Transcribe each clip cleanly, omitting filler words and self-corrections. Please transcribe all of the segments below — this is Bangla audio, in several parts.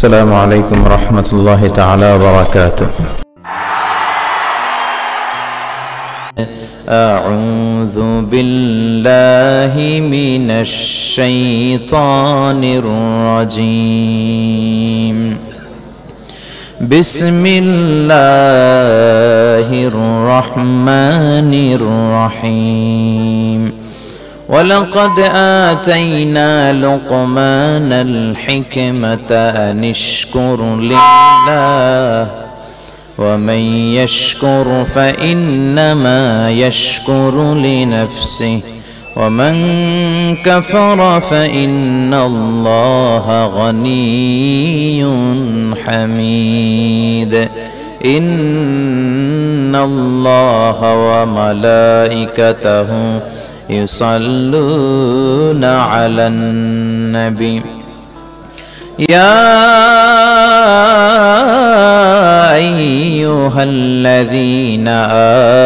السلام عليكم ورحمة الله تعالى وبركاته. أعوذ بالله من الشيطان الرجيم. بسم الله الرحمن الرحيم. ولقد آتينا لقمان الحكمة أن اشكر لله ومن يشكر فإنما يشكر لنفسه ومن كفر فإن الله غني حميد. إن الله وملائكته يصلون على النبي يا أيها الذين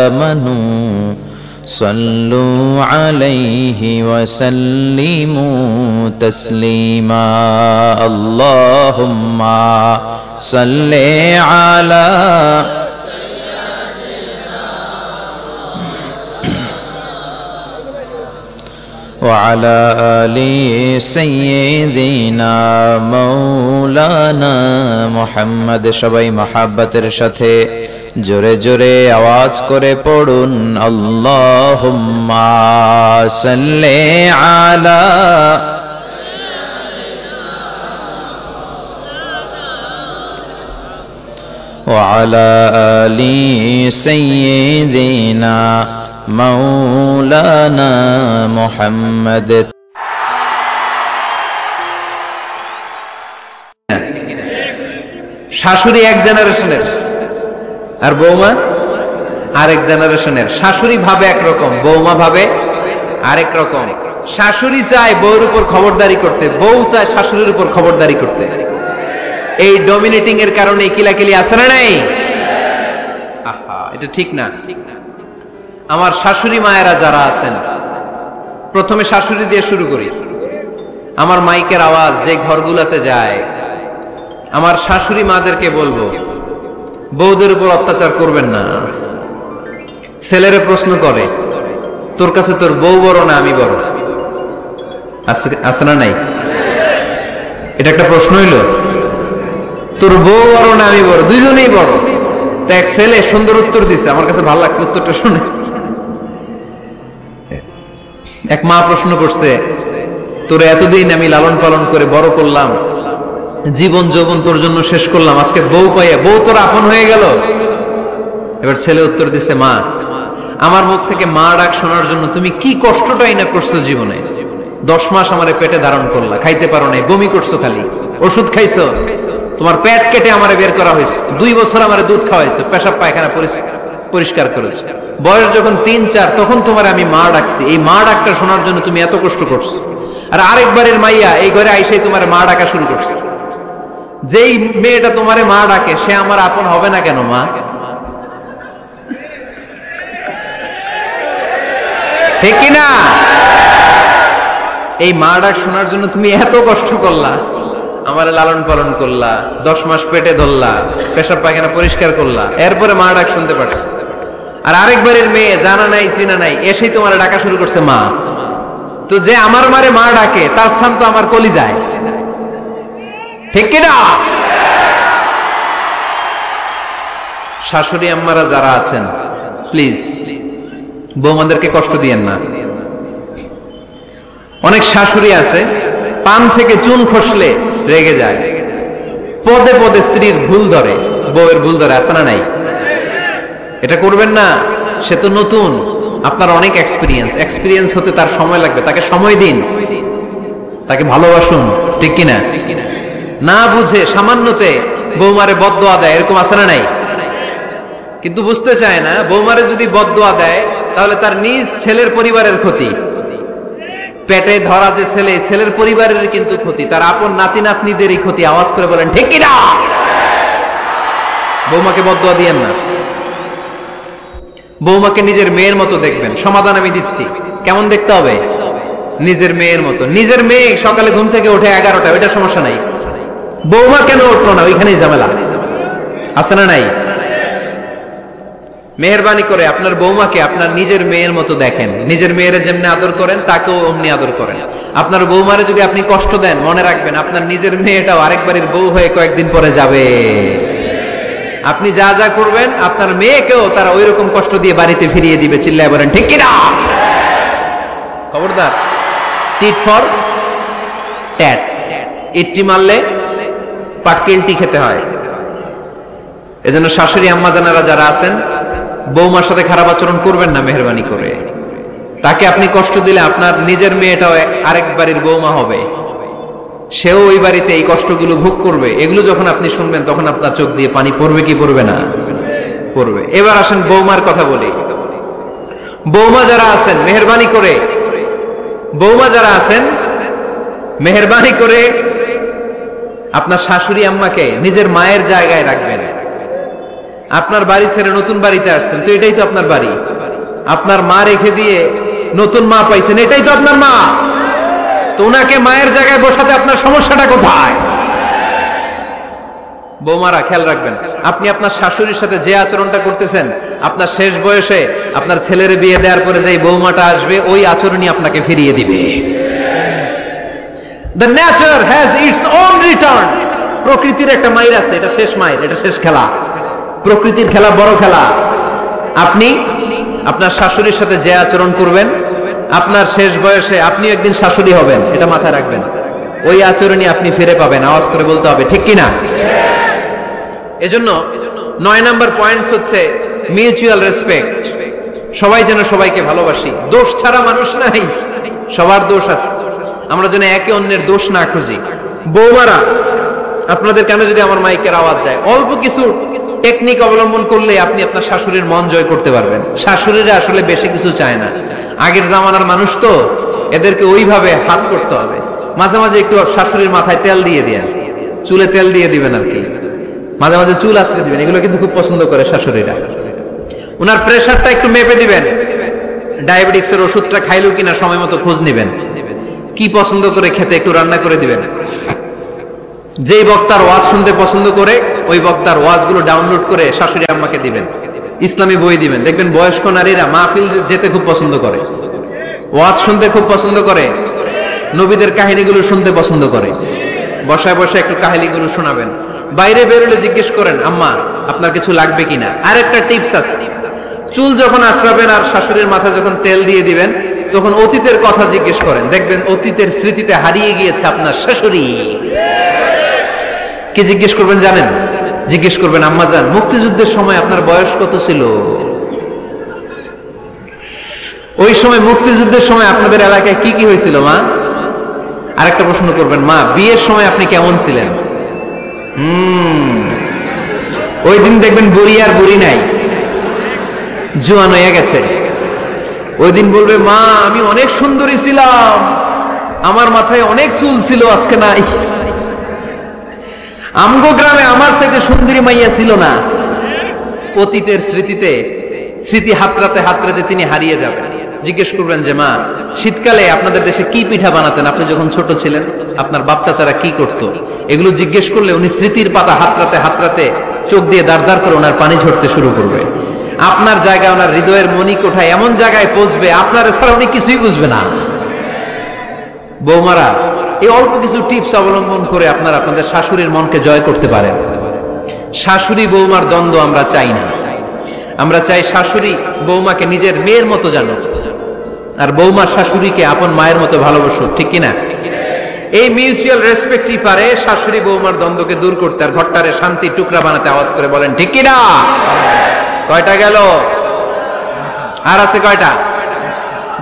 آمنوا صلوا عليه وسلموا تسليما. اللهم صل على وعلى آل سيدنا مولانا محمد। সবাই মহব্বতের সাথে জোরে জোরে আওয়াজ করে পড়ুন আল্লাহুম্মা সাল্লি আলা وعلى آل سيدنا মাওলানা মুহাম্মদ। শাশুড়ি এক জেনারেশনের আর বৌমা আরেক জেনারেশনের। শাশুড়ি ভাবে একরকম, বৌমা ভাবে আরেক রকম। শাশুড়ি চায় বউর উপর খবরদারি করতে, বউ চায় শাশুড়ির উপর খবরদারি করতে। এই ডমিনেটিং এর কারণে কিলাকিলি আছে না নাই? আহা, এটা ঠিক না। আমার শাশুড়ি মায়েরা যারা আছেন, প্রথমে শাশুড়ি দিয়ে শুরু করি। আমার মাইকের আওয়াজ যে ঘরগুলোতে যায়, আমার শাশুড়ি মাদেরকে বলবো, বউদের উপর অত্যাচার করবেন না। ছেলেরে প্রশ্ন করে, তোর কাছে তোর বউ বড় না আমি বড়? আছে না নাই? এটা একটা প্রশ্ন হইল। তোর বউ বড় না আমি বড়? দুইজনেই বড়। তো এক ছেলে সুন্দর উত্তর দিছে, আমার কাছে ভালো লাগছে উত্তরটা শুনে। এক মা প্রশ্ন করছে, তোর এতদিন আমি লালন পালন করে বড় করলাম, জীবন যৌবন তোর জন্য শেষ করলাম, আজকে বউ পাইয়া বউ তোর আপন হয়ে গেল। এবার ছেলে উত্তর দিছে, মা আমার মুখ থেকে মা ডাক শোনার জন্য তুমি কি কষ্টটাই না করছো জীবনে। 10 মাস আমারে পেটে ধারণ করলা, খাইতে পারো নাই, বমি করছো, খালি ওষুধ খাইছো, তোমার পেট কেটে আমারে বের করা হয়েছে, 2 বছর আমারে দুধ খাওয়াইছো, পেশাব পায়খানা পরিষ্কার করেছো। বয়স যখন 3-4 তখন তোমার আমি মা ডাকছি। এই মা ডাকটা শোনার জন্য তুমি এত কষ্ট করছো। আর আরেকবারের মাইয়া এই ঘরে আইসাই তোমার মা ডাকা শুরু করছে। যেই মেয়েটা তোমারে মা ডাকে সে আমার আপন হবে না কেন মা? ঠিক কিনা? এই মা ডাক শোনার জন্য তুমি এত কষ্ট করলা, আমার লালন পালন করলা, 10 মাস পেটে ধরলা, পেশাব পায়খানা পরিষ্কার করলা, এরপরে মা ডাক শুনতে পারছো। আর আরেকবারের মেয়ে জানা নাই চিনা নাই এসেই তোমার ডাকা শুরু করছে মা। তো যে আমার মারে মা ডাকে তার স্থান তো আমার কলিজায়, ঠিক কিনা? শাশুড়ি আম্মারা যারা আছেন, প্লিজ বৌমাদেরকে কষ্ট দিয়েন না। অনেক শাশুড়ি আছে পান থেকে চুন খসলে রেগে যায়, পদে পদে স্ত্রীর ভুল ধরে, বউয়ের ভুল ধরে, আছে না নাই? এটা করবেন না। সে তো নতুন, আপনার অনেক এক্সপিরিয়েন্স হতে তার সময় লাগবে। তাকে সময় দিন, তাকে ভালোবাসুন, ঠিক কিনা? না বুঝে সামান্যতে বৌমারে বদদোয়া দেয়, এরকম আছে না নাই? কিন্তু বুঝতে চায় না, বৌমারে যদি বদদোয়া দেয় তাহলে তার নিজ ছেলের পরিবারের ক্ষতি। পেটে ধরা যে ছেলে, ছেলের পরিবারের কিন্তু ক্ষতি, তার আপন নাতি নাতনিদেরই ক্ষতি। আওয়াজ করে বলেন ঠিক কিনা? বৌমাকে বদদোয়া দিয়েন না। বৌমাকে নিজের মেয়ের মতো দেখবেন। সমাধান আমি দিচ্ছি। কেমন দেখতে হবে? নিজের মেয়ের মতো। নিজের মেয়ে সকালে ঘুম থেকে ওঠে 11টা, ওইটা সমস্যা নাই। বৌমা কেন উঠলো না, ওইখানেই ঝামেলা আছে না নাই? মেহেরবানি করে আপনার বৌমাকে আপনার নিজের মেয়ের মতো দেখেন। নিজের মেয়েরে যেমনি আদর করেন তাকেও অমনি আদর করেন। আপনার বৌমারে যদি আপনি কষ্ট দেন, মনে রাখবেন আপনার নিজের মেয়েটাও আরেকবারের বউ হয়ে কয়েকদিন পরে যাবে। আপনি যা যা করবেন আপনার মেয়েকেও তারা ওই রকম কষ্ট দিয়ে বাড়িতে ফিরিয়ে দিবে। চিল্লায় বলেন ঠিক কিনা? খবরদার, টিট ফর ট্যাট। ইট্টি মারলে পাটকেলটি খেতে হয়। এজন্য শাশুড়ি আম্মা জানারা যারা আছেন, বৌমার সাথে খারাপ আচরণ করবেন না মেহেরবানি করে। তাকে আপনি কষ্ট দিলে আপনার নিজের মেয়েটাও আরেক বাড়ির বৌমা হবে, সেও ওই বাড়িতে এই কষ্টগুলো ভোগ করবে। এগুলো যখন আপনি শুনবেন তখন আপনার চোখ দিয়ে পানি পড়বে কি পড়বে না? পড়বে। এবার আসেন বৌমার কথা বলি। বৌমা যারা আছেন মেহেরবানি করে, বৌমা যারা আছেন মেহেরবানি করে আপনার শাশুড়ি আম্মাকে নিজের মায়ের জায়গায় রাখবেন। আপনার বাড়ি ছেড়ে নতুন বাড়িতে আসছেন, তো এটাই তো আপনার বাড়ি। আপনার মা রেখে দিয়ে নতুন মা পাইছেন, এটাই তো আপনার মা। তো ওনাকে মায়ের জায়গায় বসাতে আপনার সমস্যাটা কোথায়? বৌমারা খেয়াল রাখবেন, আপনি আপনার শাশুড়ির সাথে যে আচরণটা করতেছেন, আপনার শেষ বয়সে আপনার ছেলের বিয়ে দেওয়ার পরে যে বৌমাটা আসবে, ওই আচরণই আপনাকে ফিরিয়ে দিবে। The nature has its own return. প্রকৃতির একটা মাইর আছে, এটা শেষ মাইর, এটা শেষ খেলা। প্রকৃতির খেলা বড় খেলা। আপনি আপনার শাশুড়ির সাথে যে আচরণ করবেন, আপনার শেষ বয়সে আপনি একদিন শাশুড়ি হবেন, এটা মাথায় রাখবেন। ওই আচরণই আপনি ফিরে পাবেন। আওয়াজ করে বলতে হবে ঠিক কিনা? এজন্য 9 নাম্বার পয়েন্টস হচ্ছে মিউচুয়াল রেসপেক্ট। সবাই যেন সবাইকে ভালোবাসি। দোষ ছাড়া মানুষ নাই, সবার দোষ আছে। আমরা যেন একে অন্যের দোষ না খুঁজি। বৌমারা, আপনাদের কেন যদি আমার মাইকের আওয়াজ যায়, অল্প কিছু টেকনিক অবলম্বন করলে আপনি আপনার শাশুড়ির মন জয় করতে পারবেন। শাশুড়িরা আসলে বেশি কিছু চায় না। আগের জামানার মানুষ তো, এদেরকে ওইভাবে হাত করতে হবে। মাঝে মাঝে একটু শাশুড়ির মাথায় তেল দিয়ে দেন, চুলে তেল দিয়ে দিবেন আর কি, মাঝে মাঝে চুল আশ্রয় দিবেন। এগুলো কিন্তু খুব পছন্দ করে শাশুড়িরা। ওনার প্রেশারটা একটু মেপে দিবেন, ডায়াবেটিক্সের ওষুধটা খাইলো কিনা সময় মতো খোঁজ নিবেন, কি পছন্দ করে খেতে একটু রান্না করে দিবেন। যেই বক্তার ওয়াজ শুনতে পছন্দ করে, ওই বক্তার ওয়াজগুলো ডাউনলোড করে শাশুড়ি আম্মাকে দিবেন। ইসলামী বই দিবেন। দেখবেন বয়স্ক নারীরা মাহফিল যেতে খুব পছন্দ করে, ওয়াজ শুনতে খুব পছন্দ করে, নবীদের কাহিনীগুলো শুনতে পছন্দ করে। বসায় বসায় একটু কাহিনীগুলো শোনাবেন। বাইরে বেরোলে জিজ্ঞেস করেন, আম্মা আপনার কিছু লাগবে কিনা। আরেকটা টিপস আছে, চুল যখন আশ্রাবেন আর শাশুড়ির মাথায় যখন তেল দিয়ে দিবেন, তখন অতীতের কথা জিজ্ঞেস করেন। দেখবেন অতীতের স্মৃতিতে হারিয়ে গিয়েছে আপনার শাশুড়ি। কি জিজ্ঞেস করবেন জানেন? জিজ্ঞেস করবেন, আম্মা জান, মুক্তিযুদ্ধের সময় আপনার বয়স কত ছিল? ওই সময় মুক্তিযুদ্ধের সময় আপনাদের এলাকায় কি কি হয়েছিল মা? আরেকটা প্রশ্ন করবেন, মা বিয়ের সময় আপনি কেমন ছিলেন? ওই দিন দেখবেন বুড়ি আর বুড়ি নাই, জোয়ান হয়ে গেছে। ওই দিন বলবে, মা আমি অনেক সুন্দরী ছিলাম, আমার মাথায় অনেক চুল ছিল, আজকে নাই। আমগো গ্রামে আমার সাথে সুন্দরী মাইয়া ছিল না। অতীতের স্মৃতিতে, স্মৃতি হাতরাতে হাতরাতে তিনি হারিয়ে যাবেন। জিজ্ঞেস করবেন যে, মা শীতকালে আপনাদের দেশে কি পিঠা বানাতেন আপনি যখন ছোট ছিলেন? আপনার বাপ চাচারা কি করত? এগুলো জিজ্ঞেস করলে উনি স্মৃতির পাতা হাতরাতে হাতরাতে চোখ দিয়ে দাঁড় দাঁড় করে ওনার পানি ঝরতে শুরু করবে। আপনার জায়গায়, ওনার হৃদয়ের মনি কোঠায় এমন জায়গায় পৌঁছবে, আপনার ছাড়া উনি কিছুই বুঝবে না। বৌমারা, এই অল্প কিছু টিপস অবলম্বন করে আপনারা আপনাদের শাশুড়ির মনকে জয় করতে পারেন। শাশুড়ি বৌমার দ্বন্দ্ব আমরা চাই না। আমরা চাই শাশুড়ি বৌমাকে নিজের মেয়ের মতো জানো, আর বৌমা শাশুড়িকে আপন মায়ের মতো ভালোবাসুক, ঠিক কিনা? এই মিউচুয়াল রেসপেক্টই পারে শাশুড়ি বৌমার দ্বন্দ্বকে দূর করতে আর ঘরটারে শান্তি টুকরা বানাতে। আওয়াজ করে বলেন ঠিক কিনা? কয়টা গেল? আর আছে কয়টা?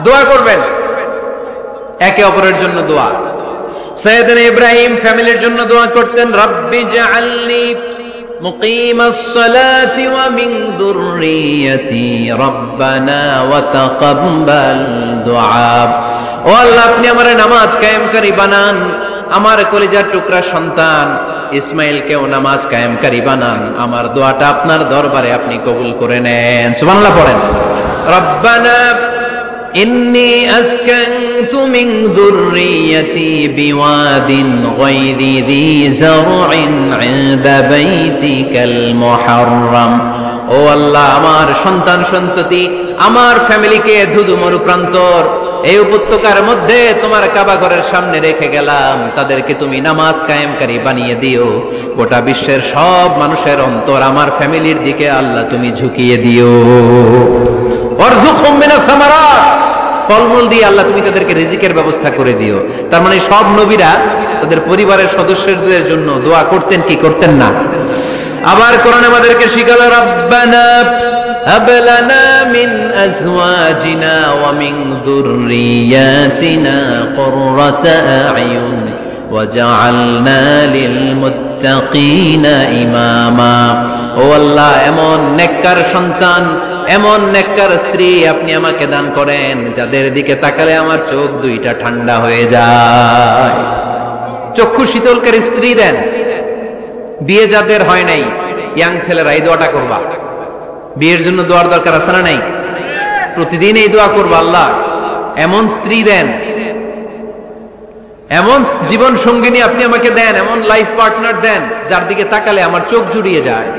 দোয়া করবেন একে অপরের জন্য। দোয়া, সাইয়েদনা ইব্রাহিম ফ্যামিলির জন্য দোয়া করতেন, রব্বি জাআলনি মুকিমাস সালাতি ওয়া মিন যুররিয়াতি রব্বানা ওয়া তাকাব্বাল দুআ। ও আল্লাহ, আপনি আমারে নামাজ কায়েমকারী বানান, আমার কলিজার টুকরা সন্তান ইসমাইলকেও নামাজ কায়েমকারী বানান। আমার দোয়াটা আপনার দরবারে আপনি কবুল করে নেন। সুবহানাল্লাহ পড়েন। রব্বানা, ইন্নী আসকানতু মিন যুররিয়াতি বিওয়াদিন গায়রি যী যারইন ইনদা বাইতিকাল মুহাররাম। ও আল্লাহ, আমার সন্তান সন্ততি, আমার ফ্যামিলিকে ধুধু মরুপ্রান্তর এই উপত্যকার মধ্যে তোমার কাবা ঘরের সামনে রেখে গেলাম। তাদেরকে তুমি নামাজ কায়েমকারী বানিয়ে দিও। গোটা বিশ্বের সব মানুষের অন্তর আমার ফ্যামিলির দিকে আল্লাহ তুমি ঝুঁকিয়ে দিও। ওয়ারযুকহুম মিনাস সামারাত, ফলমূল দিয়ে আল্লাহ তুমি তাদেরকে রিজিকের ব্যবস্থা করে দিও। তার মানে সব নবীরা তাদের পরিবারের সদস্যদের জন্য দোয়া করতেন কি করতেন না? আবার কোরআন আমাদেরকে শিখালো, রাব্বানা হাব লানা মিন আজওয়াজিনা ওয়া মিন যুররিয়াতিনা কুররাতা আ'য়ুন ওয়াজআলনা লিল মুত্তাকিনা ইমামা। ও আল্লাহ, এমন নেককার সন্তান, এমন নেককার স্ত্রী আপনি আমাকে দান করেন যাদের দিকে তাকালে আমার চোখ দুইটা ঠান্ডা হয়ে যায়। চক্ষু শীতলকারী স্ত্রী দেন। বিয়ে যাদের হয় নাই, ইয়াং ছেলেরা এই দোয়াটা করবা। বিয়ের জন্য দোয়ার দরকার আছে না নাই? প্রতিদিন এই দোয়া করবা, আল্লাহ এমন স্ত্রী দেন, এমন জীবন সঙ্গিনী আপনি আমাকে দেন, এমন লাইফ পার্টনার দেন যার দিকে তাকালে আমার চোখ জুড়িয়ে যায়।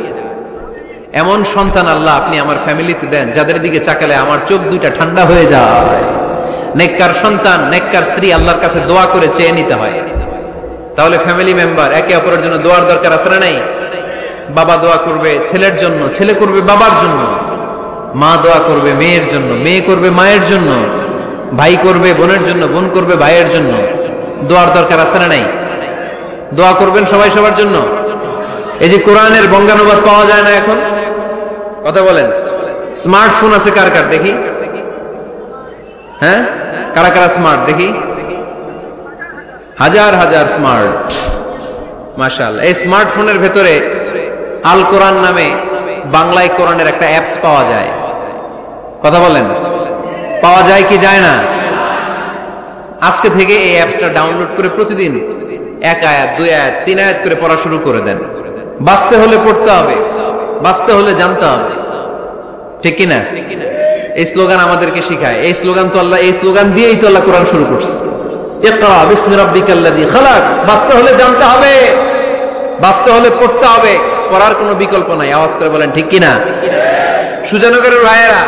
এমন সন্তান আল্লাহ আপনি আমার ফ্যামিলিতে দেন যাদের দিকে তাকালে আমার চোখ দুইটা ঠান্ডা হয়ে যায়। নেককার সন্তান, নেককার স্ত্রী আল্লাহর কাছে দোয়া করে চেয়ে নিতে হয়। তাহলে ফ্যামিলি মেম্বার একে অপরের জন্য দোয়ার দরকার আছে না নাই? বাবা দোয়া করবে ছেলের জন্য, ছেলে করবে বাবার জন্য, মা দোয়া করবে মেয়ের জন্য, মেয়ে করবে মায়ের জন্য, ভাই করবে বোনের জন্য, বোন করবে ভাইয়ের জন্য। দোয়ার দরকার আছে না নাই? দোয়া করবেন সবাই সবার জন্য। এই যে কোরআনের বঙ্গানুবাদ পাওয়া যায় না এখন, কথা বলেন। স্মার্টফোন আছে কার কার দেখি? হ্যাঁ, কারা কারা স্মার্ট দেখি? হাজার হাজার স্মার্ট, মাশাআল্লাহ। এই স্মার্টফোনের ভেতরে আল কোরআন নামে বাংলায় কোরআনের একটা অ্যাপস পাওয়া যায়। কথা বলেন, পাওয়া যায় কি যায় না? আজকে থেকে এই অ্যাপসটা ডাউনলোড করে প্রতিদিন এক আয়াত, দুই আয়াত, তিন আয়াত করে পড়া শুরু করে দেন। বাঁচতে হলে পড়তে হবে, বাঁচতে হলে জানতে হবে, ঠিক কিনা? এই স্লোগান আমাদেরকে শিখায়। এই স্লোগান তো আল্লাহ, এই স্লোগান দিয়েই তো আল্লাহ কোরআন শুরু করছে। ইকরা বিসমি রাব্বিকাল্লাযী খালাক। বাঁচতে হলে জানতে হবে, বাঁচতে হলে পড়তে হবে, পড়ার কোনো বিকল্প নাই। আওয়াজ করে বলেন ঠিক কিনা? সুজানগরের ভাইয়েরা,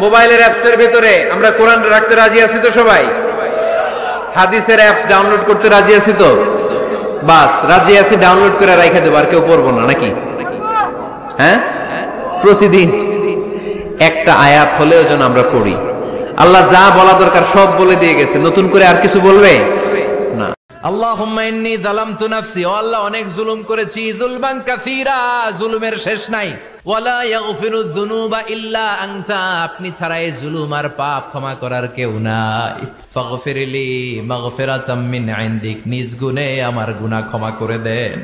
মোবাইলের অ্যাপসের ভিতরে আমরা কোরআন রাখতে রাজি আছি তো সবাই? হাদিসের অ্যাপস ডাউনলোড করতে রাজি আছি তো? বাস রাজি আছি, ডাউনলোড করে রাখা দেবো, আর কেউ পড়বো না নাকি? হ্যাঁ, প্রতিদিন একটা আয়াত হলেও যেন আমরা পড়ি। আল্লাহ যা বলা দরকার সব বলে দিয়ে গেছে, নতুন করে আর কিছু বলবে না। আল্লাহুম্মা ইন্নী যালামতু নাফসি, ও আল্লাহ অনেক জুলুম করেছি, যুলমান কাসীরা, জুলুমের শেষ নাই। ওয়ালা ইয়াগফিরুয যুনুবা ইল্লা আনতা, আপনি ছাড়া এই জুলুম আর পাপ ক্ষমা করার কেউ নাই। ফাগফিরলি মাগফিরাতাম মিন ইনদিক, নিজ গুণে আমার গুনাহ ক্ষমা করে দেন।